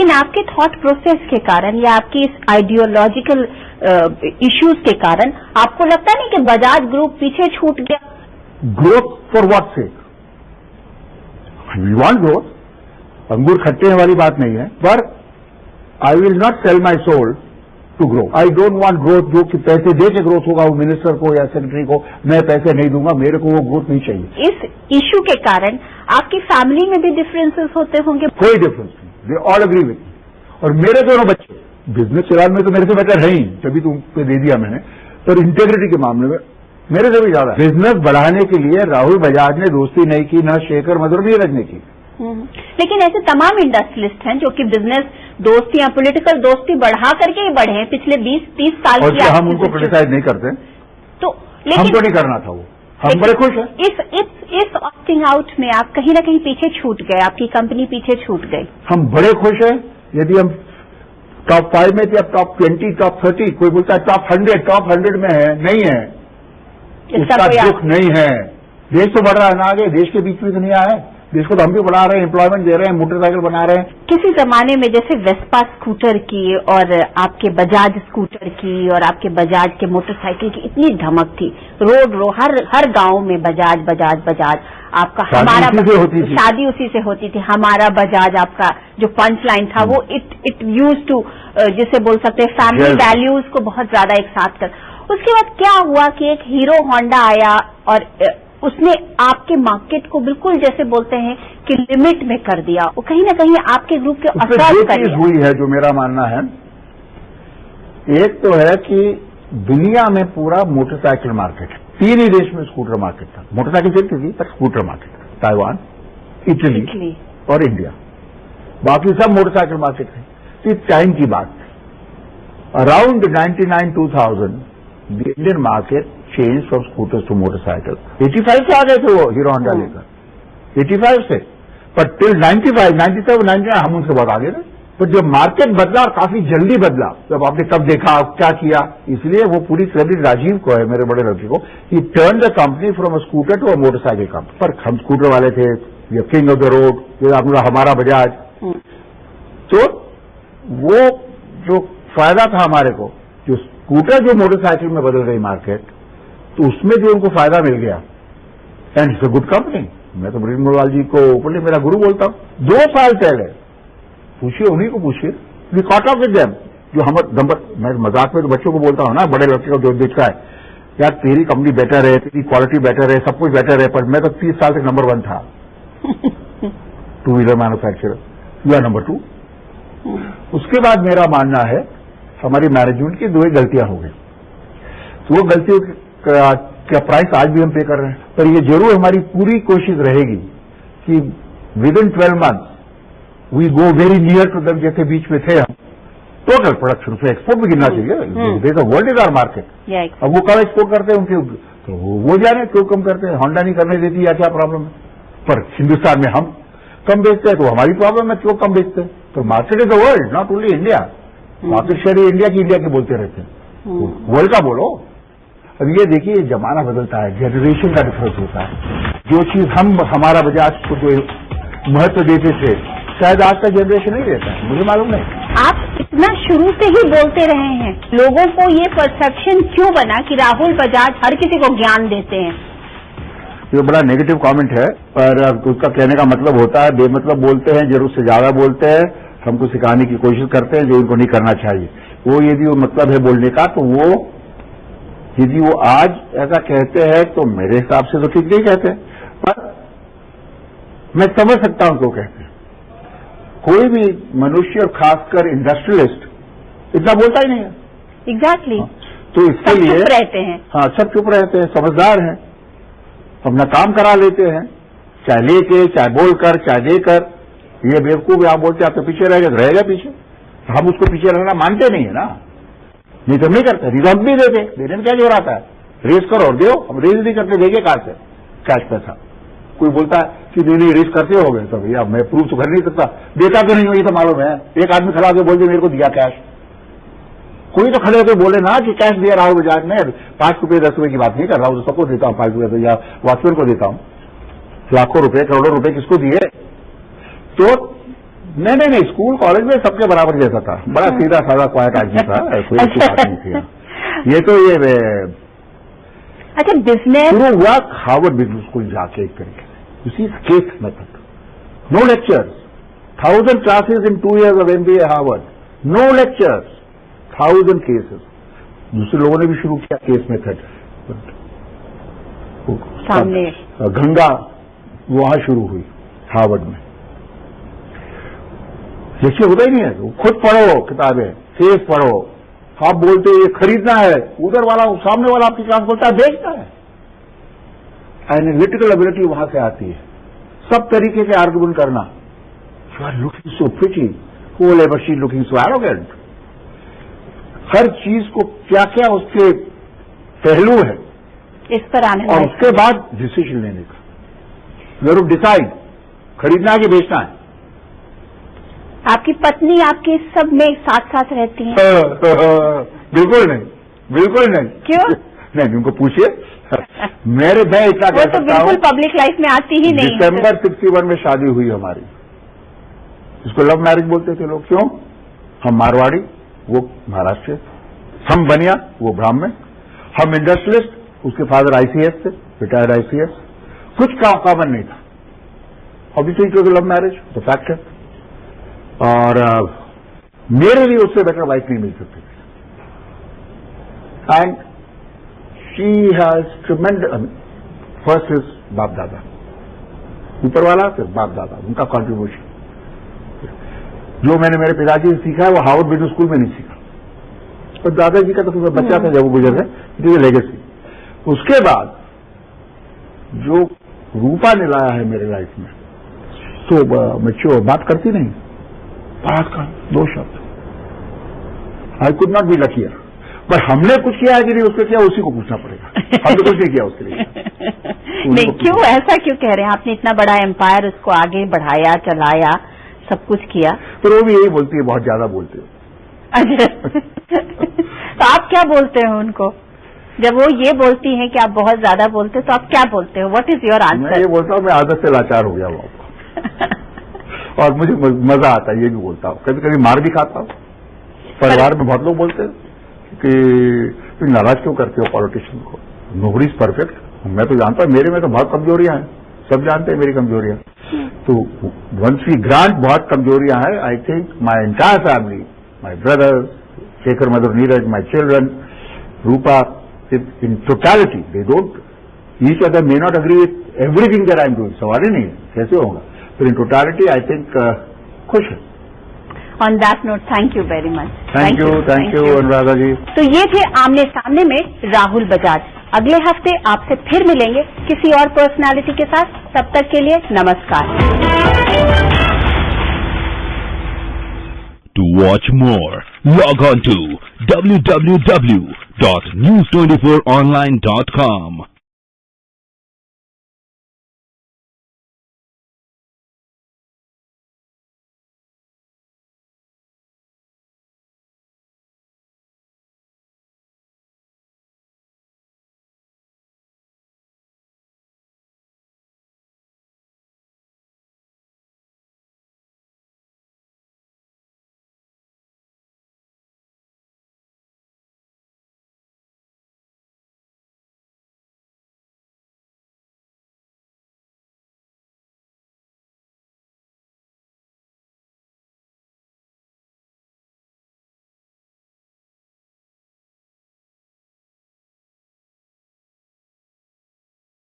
लेकिन आपके thought process के कारण या आपकी इस आइडियोलॉजिकल इश्यूज के कारण आपको लगता नहीं कि बजाज ग्रुप पीछे छूट गया? Growth for what sake? We want growth, अंगूर खट्टे वाली बात नहीं है, पर I will not sell my soul to grow. I don't want growth जो कि पैसे दे के ग्रोथ होगा, वो मिनिस्टर को या सेक्रेटरी को मैं पैसे नहीं दूंगा, मेरे को वो ग्रोथ नहीं चाहिए। इस इशू के कारण आपकी फैमिली में भी डिफरेंसेस होते होंगे? कोई डिफरेंस नहीं, they all agree with me. और मेरे दोनों बच्चे बिजनेस चलाने में तो मेरे से बेटर है ही, तभी तो पे दे दिया मैंने, पर इंटेग्रिटी के मामले में मेरे से भी ज्यादा। बिजनेस बढ़ाने के लिए राहुल बजाज ने दोस्ती नहीं की, ना शेखर मधुर नीरज ने की। लेकिन ऐसे तमाम इंडस्ट्रियलिस्ट हैं जो कि बिजनेस दोस्ती या पॉलिटिकल दोस्ती बढ़ा करके ही बढ़े हैं पिछले 20-30 साल और क्या हम उनको क्रिटिसाइज नहीं करते? तो लेकिन हमको नहीं करना था वो, हम बड़े खुश हैं। इस ऑप्टिंग आउट में आप कहीं ना कहीं पीछे छूट गए, आपकी कंपनी पीछे छूट गई। हम बड़े खुश हैं। यदि हम टॉप 5 में थे, अब टॉप 20, टॉप 30, कोई बोलता है टॉप 100, टॉप 100 में है, नहीं है, उसका दुख नहीं है। देश तो बढ़ रहा है ना आगे, देश के बीच में तो नहीं आया है, देश को तो हम भी बढ़ा रहे हैं, एम्प्लॉयमेंट दे रहे हैं, मोटरसाइकिल बना रहे हैं। किसी जमाने में जैसे वेस्पा स्कूटर की और आपके बजाज स्कूटर की और आपके बजाज के मोटरसाइकिल की इतनी धमक थी, हर गांव में बजाज बजाज बजाज, आपका हमारा शादी उसी से होती थी, हमारा बजाज आपका जो पंच लाइन था वो इट यूज टू जिसे बोल सकते हैं फैमिली वैल्यूज को बहुत ज्यादा एक साथ कर। उसके बाद क्या हुआ कि एक हीरो होंडा आया और उसने आपके मार्केट को बिल्कुल जैसे बोलते हैं कि लिमिट में कर दिया, वो कहीं ना कहीं आपके ग्रुप के असर कर दिया। हुई है जो मेरा मानना है, एक तो है कि दुनिया में पूरा मोटरसाइकिल मार्केट है, 3 ही देश में स्कूटर मार्केट था, मोटरसाइकिल चलती थी पर स्कूटर मार्केट था, ताइवान, इटली और इंडिया, बाकी सब मोटरसाइकिल मार्केट थे। इस टाइम की बात around 99-2000 the Indian market change from scooters to motorcycle. 85 से आ गए थे वो हीरो होंडा लेकर, 85 से, पर टिल 95, 97, 99 हम उनसे बहुत आगे थे। पर जब मार्केट बदला और काफी जल्दी बदला, जब आपने कब देखा क्या किया, इसलिए वो पूरी क्रेडिट राजीव को है, मेरे बड़े लड़के को, he turn the company from a scooter to a motorcycle company. पर हम स्कूटर वाले थे, ये किंग ऑफ द रोड, ये आपका हमारा बजाज, तो वो जो फायदा था हमारे को, जो स्कूटर जो मोटरसाइकिल में बदल रही मार्केट, तो उसमें जो उनको फायदा मिल गया, and it's a good company. मैं तो मृदुल मोरवाल जी को ओपनली मेरा गुरु बोलता हूं। 2 साल पहले पूछिए, उन्हीं को पूछिए, we caught up with them, जो हम मैं मजाक में तो बच्चों को बोलता हूं ना, बड़े लड़के को जो दिखता है, यार तेरी कंपनी बेटर है, तेरी क्वालिटी बेटर है, सब कुछ बेटर है, पर मैं तो 30 साल तक नंबर 1 था two wheeler manufacturer, you are number 2। उसके बाद मेरा मानना है हमारी मैनेजमेंट की 2 गलतियां हो गई, तो वो गलतियों का प्राइस आज भी हम पे कर रहे हैं। पर ये जरूर हमारी पूरी कोशिश रहेगी कि within 12 months we go very near to them, जैसे बीच में थे हम, टोटल प्रोडक्शन से एक्सपोर्ट भी गिनना चाहिए, वर्ल्ड इज आवर मार्केट। अब वो कब एक्सपोर्ट करते हैं उनके, तो वो जाने क्यों कम करते हैं, होंडा नहीं करने देती या क्या प्रॉब्लम है, पर हिंदुस्तान में हम कम बेचते हैं तो हमारी प्रॉब्लम है, क्यों कम बेचते हैं। तो market is the world, not only India. Market share India की बोलते रहते हैं, वर्ल्ड का बोलो। अब ये देखिए, जमाना बदलता है, जनरेशन का डिफरेंस होता है। जो चीज हमारा बजाज को जो महत्व देते थे, शायद आज का जनरेशन नहीं देता है, मुझे मालूम नहीं। आप इतना शुरू से ही बोलते रहे हैं, लोगों को ये परसेप्शन क्यों बना कि राहुल बजाज हर किसी को ज्ञान देते हैं? ये बड़ा नेगेटिव कमेंट है, पर उसका कहने का मतलब होता है, बेमतलब बोलते हैं, जरूरत से ज्यादा बोलते हैं, हमको सिखाने की कोशिश करते हैं जो उनको नहीं करना चाहिए। वो यदि वो मतलब है बोलने का, तो वो यदि वो आज ऐसा कहते हैं तो मेरे हिसाब से तो ठीक नहीं कहते, पर मैं समझ सकता हूं क्यों कहते हैं। कोई भी मनुष्य और खासकर इंडस्ट्रियलिस्ट इतना बोलता ही नहीं है। एग्जैक्टली। तो इसके लिए चुप रहते हैं। हाँ, सब चुप रहते हैं, समझदार हैं, अपना काम करा लेते हैं, चाहे लेके, चाहे बोलकर, चाहे देकर। ये बेवकूफ आप बोलते आप तो पीछे रहेगा पीछे, हम उसको पीछे रहना मानते नहीं है ना, नहीं तो नहीं करते, रिजॉल्व भी देने में क्या जोर आता है, रेस करो और दो, हम रेस नहीं करते, देंगे कार से कैश पैसा। कोई बोलता है कि नहीं रेस करते हो गए, तो भैया मैं प्रूफ तो कर नहीं सकता, देता तो नहीं हो, ये तो मालूम है। एक आदमी खड़ा होकर बोल दे मेरे को दिया कैश, कोई तो खड़े होकर बोले ना कि कैश दिया राहुल बजाज ने, 5 रुपये 10 रुपये की बात नहीं कर रहा हूं, तो सबको देता हूं 5 रुपये, या वॉचमैन को देता हूं, लाखों रुपए करोड़ों रुपए किसको दिए। तो नहीं, स्कूल कॉलेज में सबके बराबर जैसा था, बड़ा सीधा साधा क्वाइट आदमी था, कोई अच्छी बात नहीं थी। ये तो ये अच्छा बिजनेस शुरू हुआ हार्वर्ड बिजनेस स्कूल जाके एक तरीके से, you see case method, no lectures, 1000 classes in 2 years of MBA Harvard, no lectures, 1000 cases. दूसरे लोगों ने भी शुरू किया केस मेथड, सामने गंगा वहां शुरू हुई हार्वर्ड में। जैसे होता ही नहीं है, खुद पढ़ो किताबें, केस पढ़ो, आप बोलते ये खरीदना है, उधर वाला सामने वाला आपकी क्लास बोलता है बेचना है। एनालिटिकल एबिलिटी वहां से आती है, सब तरीके के आर्गुमेंट करना। You are looking so pretty, however she looking so arrogant. हर चीज को क्या क्या उसके पहलू है इस पर आने, और उसके बाद डिसीजन लेने का, जरूर डिसाइड खरीदना है कि बेचना है। आपकी पत्नी आपके सब में साथ साथ रहती हैं? बिल्कुल नहीं, बिल्कुल नहीं। क्यों? नहीं, उनको पूछिए। मैं इतना कह सकता हूं, तो बिल्कुल पब्लिक लाइफ में आती ही नहीं। दिसंबर 61 में शादी हुई हमारी, इसको लव मैरिज बोलते थे लोग। क्यों? हम मारवाड़ी, वो महाराष्ट्र, हम बनिया, वो ब्राह्मण, हम इंडस्ट्रियलिस्ट, उसके फादर ICS थे, रिटायर्ड ICS, कुछ कॉमन नहीं था। Obviously it was love marriage, the fact है। और मेरे लिए उससे बेटर वाइफ नहीं मिल सकती थी। And she has tremendous, first is बाप दादा, ऊपर वाला, फिर बाप दादा, उनका कॉन्ट्रीब्यूशन। जो मैंने मेरे पिताजी से सीखा है वो हार्वर्ड बिजनेस स्कूल में नहीं सीखा, और दादाजी का तो मैं बच्चा था जब वो गुजर गए, इट इज लेगेसी। उसके बाद जो रूपा ने लाया है मेरे लाइफ में, तो मैच्योर, बात करती नहीं, बात का 2 शब्द, I could not be luckier. But हमने कुछ किया है कि नहीं उसको किया, उसी को पूछना पड़ेगा, हमने कुछ नहीं किया उसके लिए। नहीं, क्यों ऐसा क्यों कह रहे हैं? आपने इतना बड़ा एम्पायर उसको आगे बढ़ाया, चलाया, सब कुछ किया। तो वो भी यही बोलती है, बहुत ज्यादा बोलते हो। अच्छा तो आप क्या बोलते हो उनको जब वो ये बोलती हैं कि आप बहुत ज्यादा बोलते हो? तो आप क्या बोलते हो? What is your answer? मैं ये बोलता हूँ, मैं आदत से लाचार हो गया हूँ और मुझे मजा आता है, ये भी बोलता हूँ, कभी कभी मार भी खाता हूँ। परिवार में बहुत लोग बोलते हैं कि तुम नाराज क्यों करते हो पॉलिटिशियन को, नोबडी इज परफेक्ट। मैं तो जानता हूँ मेरे में तो बहुत कमजोरियां हैं, सब जानते हैं मेरी कमजोरियां। तो वंस वी ग्रांट बहुत कमजोरियां हैं, I think my entire family, my brothers, Shekhar, Madhur, Neeraj, my children, Rupa, in totality they don't, each other may not agree with everything that I'm doing, सवाल ही नहीं है कैसे होगा, but in totality I think खुश है। On that note, thank you very much. Thank you Anuradha जी। तो ये थे आमने सामने में राहुल बजाज। अगले हफ्ते आपसे फिर मिलेंगे किसी और पर्सनालिटी के साथ, तब तक के लिए नमस्कार। To watch more, log on to www.news24online.com.